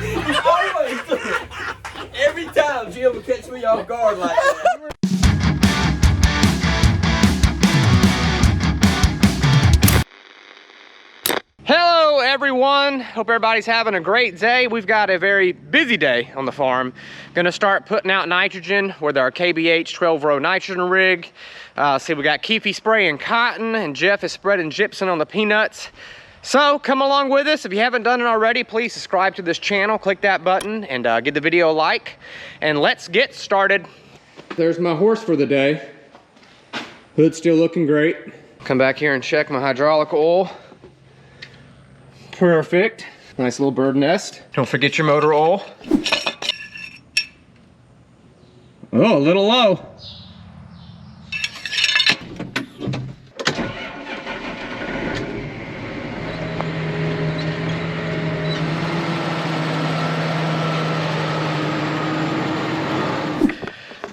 You always do it. Every time Jim will catch me off guard like that. Hello everyone, hope everybody's having a great day. We've got a very busy day on the farm. Gonna start putting out nitrogen with our KBH 12-row nitrogen rig. See, we got Keefe spraying cotton and Jeff is spreading gypsum on the peanuts. So come along with us. If you haven't done it already, please subscribe to this channel, click that button and give the video a like, and let's get started. There's my horse for the day. Hood's still looking great. Come back here and check my hydraulic oil. Perfect. Nice little bird nest. Don't forget your motor oil. Oh, a little low.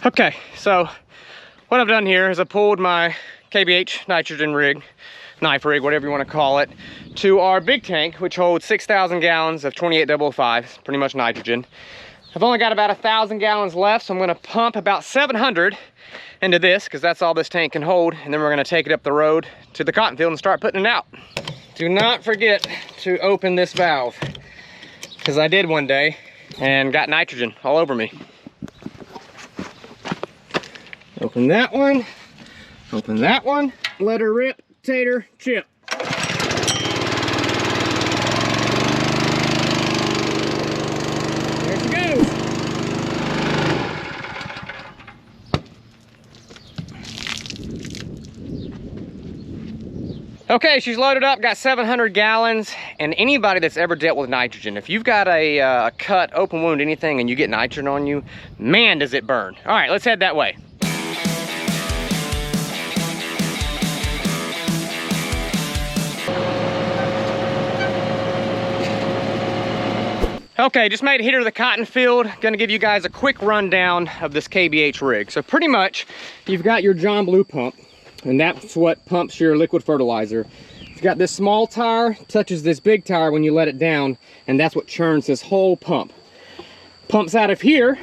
Okay, so what I've done here is I pulled my KBH nitrogen rig, knife rig, whatever you want to call it, to our big tank, which holds 6,000 gallons of 2805, pretty much nitrogen. I've only got about 1,000 gallons left, so I'm going to pump about 700 into this, because that's all this tank can hold, and then we're going to take it up the road to the cotton field and start putting it out. Do not forget to open this valve, because I did one day and got nitrogen all over me. Open that one, open that one, let her rip, tater, chip. There she goes. Okay, she's loaded up, got 700 gallons, and anybody that's ever dealt with nitrogen, if you've got a cut, open wound, anything, and you get nitrogen on you, man, does it burn. All right, let's head that way. Okay, just made it here to the cotton field. Gonna give you guys a quick rundown of this KBH rig. So pretty much, you've got your John Blue pump, and that's what pumps your liquid fertilizer. You've got this small tire, touches this big tire when you let it down, and that's what churns this whole pump. Pumps out of here.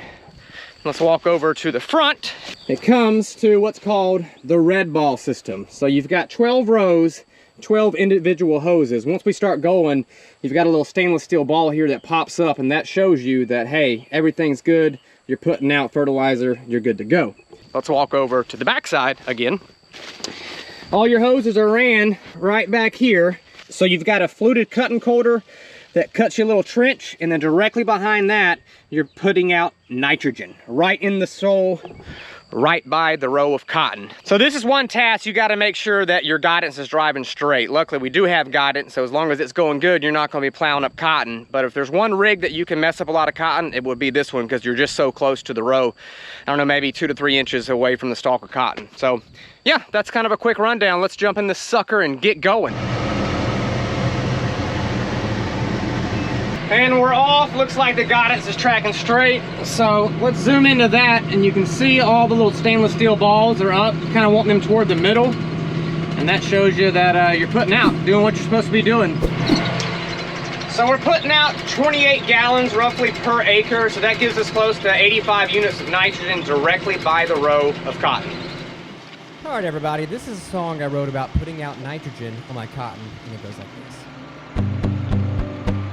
Let's walk over to the front. It comes to what's called the red ball system. So you've got 12 rows, 12 individual hoses. Once we start going, you've got a little stainless steel ball here that pops up, and that shows you that, hey, everything's good, you're putting out fertilizer, you're good to go. Let's walk over to the back side again. All your hoses are ran right back here. So you've got a fluted cutting coulter that cuts your little trench, and then directly behind that, you're putting out nitrogen right in the soil, right by the row of cotton. So this is one task. You got to make sure that your guidance is driving straight. Luckily we do have guidance, so as long as it's going good, you're not going to be plowing up cotton. But if there's one rig that you can mess up a lot of cotton, it would be this one, because you're just so close to the row. I don't know, maybe 2 to 3 inches away from the stalk of cotton. So yeah, that's kind of a quick rundown. Let's jump in this sucker and get going. And we're off. Looks like the guidance is tracking straight. So let's zoom into that, and you can see all the little stainless steel balls are up. You kind of want them toward the middle, and that shows you that you're putting out, doing what you're supposed to be doing. So we're putting out 28 gallons roughly per acre, so that gives us close to 85 units of nitrogen directly by the row of cotton. All right, everybody, this is a song I wrote about putting out nitrogen on my cotton, and it goes like this.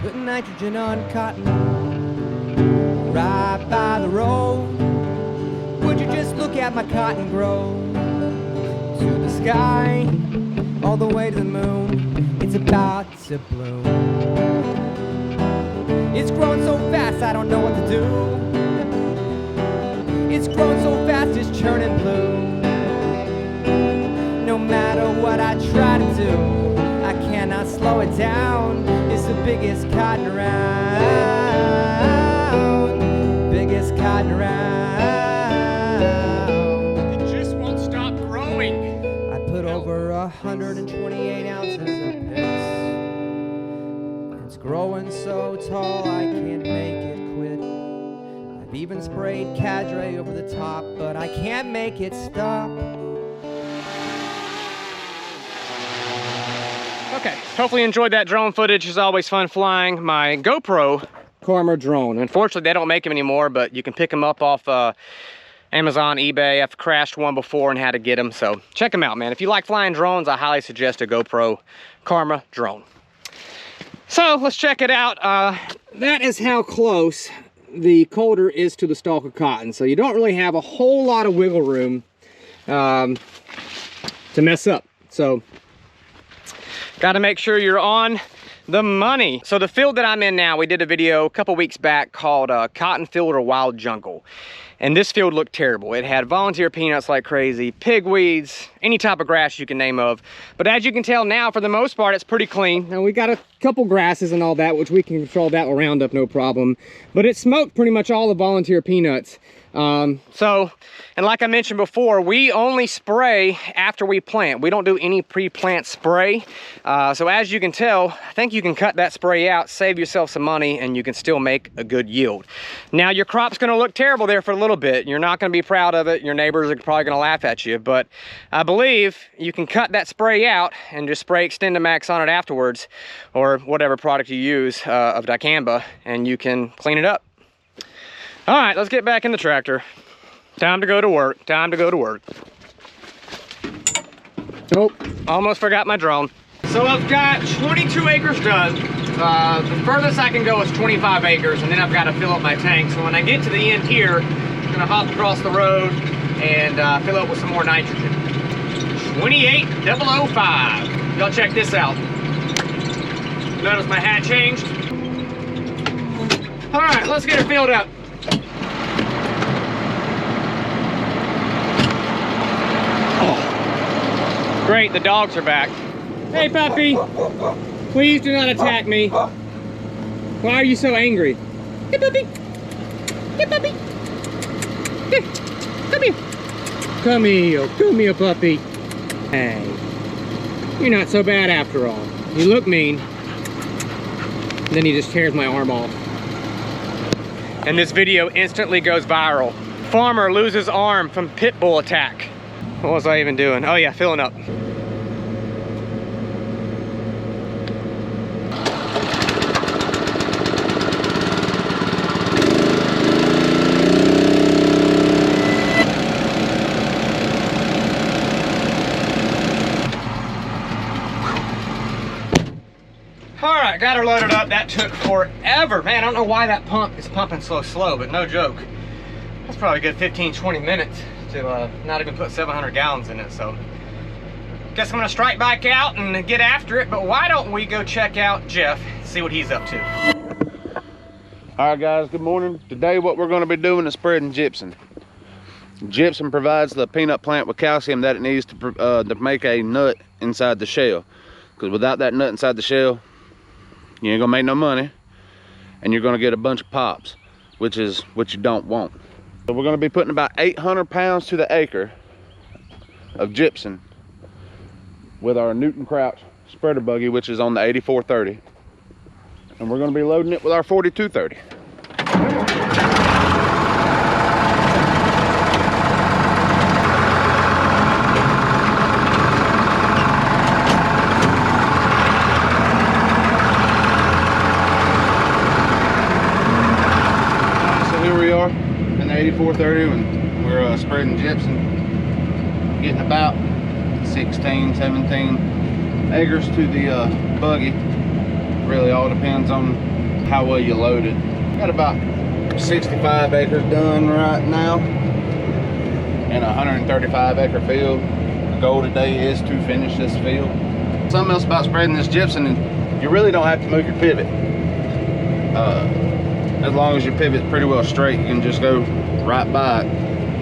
Putting nitrogen on cotton, right by the road. Would you just look at my cotton grow? To the sky, all the way to the moon, it's about to bloom. It's growing so fast, I don't know what to do. It's growing so fast, it's churning blue. No matter what I try to do, I cannot slow it down. It's the biggest cotton around. Biggest cotton around. It just won't stop growing. I put over 128 ounces of piss. It's growing so tall I can't make it quit. I've even sprayed cadre over the top, but I can't make it stop. Okay, hopefully you enjoyed that drone footage. It's always fun flying. My GoPro Karma drone. Unfortunately, they don't make them anymore, but you can pick them up off Amazon, eBay. I've crashed one before and had to get them, so check them out, man. If you like flying drones, I highly suggest a GoPro Karma drone. So let's check it out. That is how close the coulter is to the stalk of cotton. So you don't really have a whole lot of wiggle room to mess up. So got to make sure you're on the money. So the field that I'm in now, we did a video a couple weeks back called Cotton Field or Wild Jungle. And this field looked terrible. It had volunteer peanuts like crazy, pigweeds, any type of grass you can name of. But as you can tell now, for the most part, it's pretty clean. Now we got a couple grasses and all that, which we can control that with Roundup, no problem. But it smoked pretty much all the volunteer peanuts. And like I mentioned before, we only spray after we plant. We don't do any pre-plant spray. So as you can tell, I think you can cut that spray out, save yourself some money, and you can still make a good yield. Now your crop's gonna look terrible there for a little bit. You're not gonna be proud of it. Your neighbors are probably gonna laugh at you, but I believe you can cut that spray out and just spray Extendamax on it afterwards, or whatever product you use of dicamba, and you can clean it up. All right, let's get back in the tractor. Time to go to work, time to go to work. Oh, almost forgot my drone. So I've got 22 acres done. The furthest I can go is 25 acres, and then I've got to fill up my tank. So when I get to the end here, I'm gonna hop across the road and fill up with some more nitrogen. 28005. Y'all check this out. Notice my hat changed. All right, let's get it filled up. Great, the dogs are back. Hey, puppy. Please do not attack me. Why are you so angry? Hey, puppy. Hey, puppy. Here, come here. Come here. Come here, puppy. Hey. You're not so bad after all. You look mean. And then he just tears my arm off. And this video instantly goes viral. Farmer loses arm from pit bull attack. What was I even doing? Oh yeah, filling up. All right, got her loaded up. That took forever. Man, I don't know why that pump is pumping so slow, but no joke. That's probably a good 15, 20 minutes to not even put 700 gallons in it. So guess I'm gonna strike back out and get after it, but why don't we go check out Jeff, see what he's up to. All right guys, good morning. Today what we're gonna be doing is spreading gypsum. Gypsum provides the peanut plant with calcium that it needs to make a nut inside the shell. Because without that nut inside the shell, you ain't gonna make no money, and you're gonna get a bunch of pops, which is what you don't want. So we're gonna be putting about 800 pounds to the acre of gypsum with our Newton Crouch spreader buggy, which is on the 8430. And we're gonna be loading it with our 4230. So here we are in the 8430 and we're spreading gypsum, getting about 16, 17 acres to the buggy. Really all depends on how well you load it. Got about 65 acres done right now in a 135 acre field. The goal today is to finish this field. Something else about spreading this gypsum, you really don't have to move your pivot. As long as your pivot's pretty well straight, you can just go right by it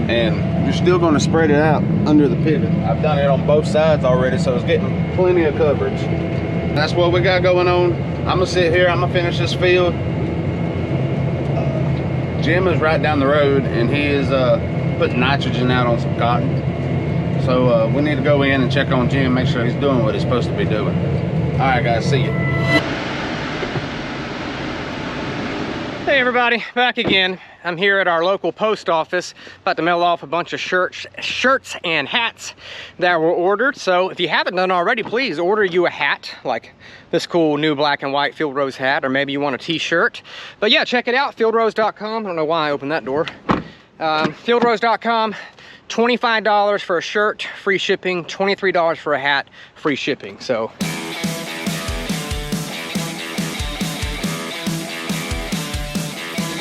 and you're still going to spread it out under the pivot. I've done it on both sides already, so it's getting plenty of coverage. That's what we got going on. I'm gonna sit here, I'm gonna finish this field. Jim is right down the road and he is putting nitrogen out on some cotton. So we need to go in and check on Jim, make sure he's doing what he's supposed to be doing. All right guys, see you. Hey everybody, back again. I'm here at our local post office, about to mail off a bunch of shirts and hats that were ordered. So if you haven't done already, please order you a hat, like this cool new black and white Field Rose hat, or maybe you want a t-shirt. But yeah, check it out, fieldrose.com. I don't know why I opened that door. Fieldrose.com, $25 for a shirt, free shipping, $23 for a hat, free shipping. So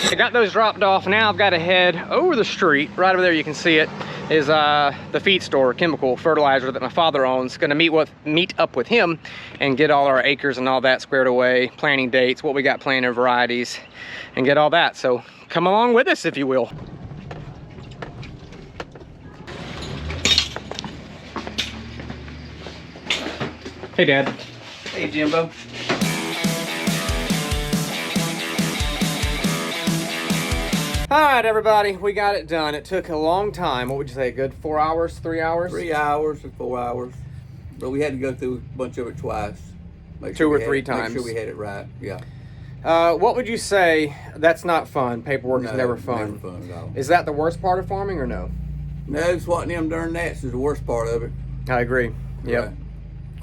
I got those dropped off. Now I've got to head over the street. Right over there, you can see it, is the feed store, chemical fertilizer that my father owns. Gonna meet up with him and get all our acres and all that squared away, planting dates, what we got planted, varieties, and get all that. So come along with us, if you will. Hey, Dad. Hey, Jimbo. All right, everybody, we got it done. It took a long time. What would you say, a good 4 hours, 3 hours? 3 hours or 4 hours. But we had to go through a bunch of it twice. Two or three times. Make sure we had it right, yeah. What would you say, that's not fun? Paperwork is never fun. Never fun at all. Is that the worst part of farming or no? No, swatting them darn gnats is the worst part of it. I agree. Yep.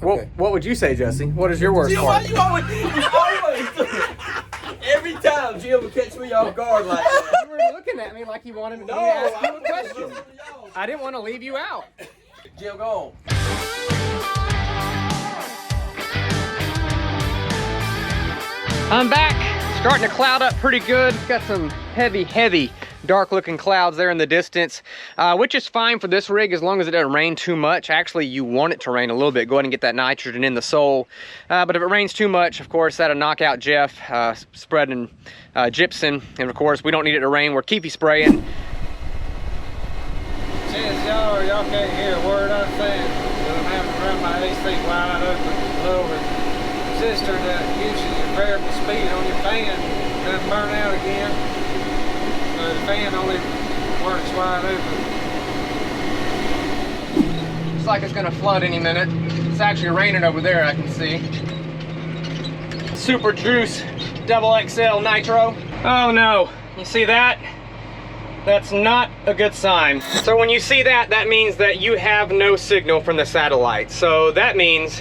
Right. Okay. What would you say, Jesse? What is your worst Jim, part? why you always every time Jim will catch me off guard like that. You were looking at me like you wanted me to ask you a question. I didn't want to leave you out. Jim, go on. I'm back. Starting to cloud up pretty good. Got some heavy, dark looking clouds there in the distance, which is fine for this rig as long as it doesn't rain too much. Actually, you want it to rain a little bit. Go ahead and get that nitrogen in the sole. But if it rains too much, of course, that'll knock out Jeff spreading gypsum. And of course, we don't need it to rain. We're Keefe spraying. Since y'all can't hear a word I'm saying, I'm having to run my AC wide open, lower resistor that uses your variable speed on your fan doesn't burn out again. So the fan only works wide open. Looks like it's gonna flood any minute. It's actually raining over there, I can see. Super Juice Double XL Nitro. Oh no, you see that? That's not a good sign. So when you see that, that means that you have no signal from the satellite. So that means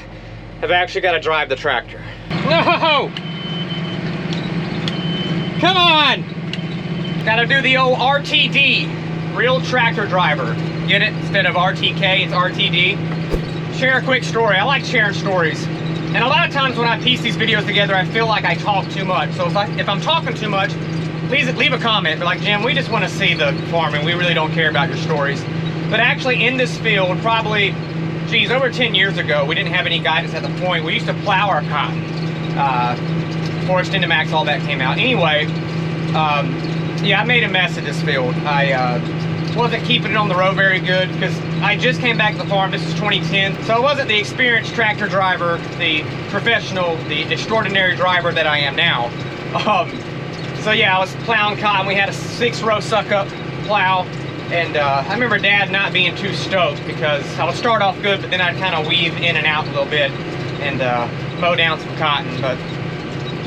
I've actually got to drive the tractor. No! Come on! Gotta do the old RTD, real tractor driver. Get it? Instead of RTK, it's RTD. Share a quick story. I like sharing stories. And a lot of times when I piece these videos together, I feel like I talk too much. So if I'm talking too much, please leave a comment. Be like, Jim, we just want to see the farming. We really don't care about your stories. But actually in this field, probably, geez, over 10 years ago, we didn't have any guidance at the point. We used to plow our cotton. Before Extendamax, all that came out. Anyway, yeah, I made a mess of this field. I wasn't keeping it on the road very good because I just came back to the farm. This is 2010. So I wasn't the experienced tractor driver, the professional, the extraordinary driver that I am now. So yeah, I was plowing cotton. We had a 6-row suck-up plow. And I remember Dad not being too stoked because I would start off good, but then I'd kind of weave in and out a little bit and mow down some cotton. But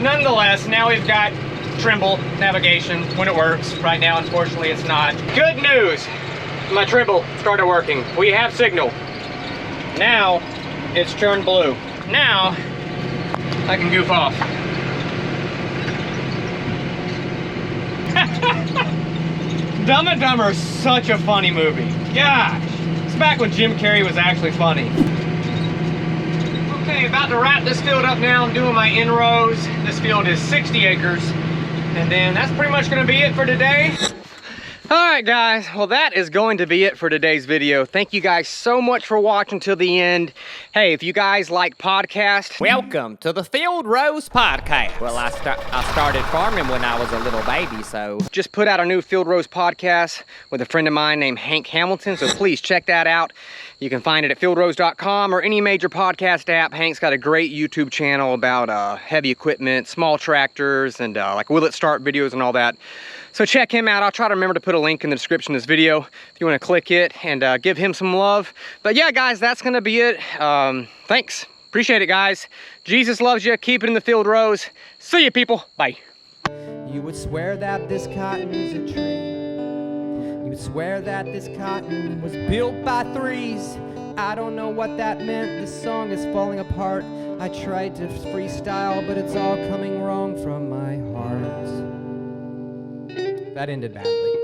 nonetheless, now we've got Trimble navigation when it works. Right now, unfortunately, it's not. Good news, my Trimble started working. We have signal. Now, it's turned blue. Now, I can goof off. Dumb and Dumber is such a funny movie. Gosh, it's back when Jim Carrey was actually funny. Okay, about to wrap this field up now. I'm doing my in-rows. This field is 60 acres. And then that's pretty much gonna be it for today. All right, guys, well, that is going to be it for today's video. Thank you guys so much for watching till the end. Hey, if you guys like podcasts, Welcome to the Field Rose Podcast. Well, I started farming when I was a little baby, so... just put out a new Field Rose podcast with a friend of mine named Hank Hamilton, so please check that out. You can find it at fieldrose.com or any major podcast app. Hank's got a great YouTube channel about heavy equipment, small tractors, and like will it start videos and all that. So check him out. I'll try to remember to put a link in the description of this video if you want to click it and give him some love. But yeah, guys, that's going to be it. Thanks. Appreciate it, guys. Jesus loves you. Keep it in the Field Rose. See you, people. Bye. You would swear that this cotton's a tree. You would swear that this cotton was built by threes. I don't know what that meant. This song is falling apart. I tried to freestyle, but it's all coming wrong from my heart. That ended badly.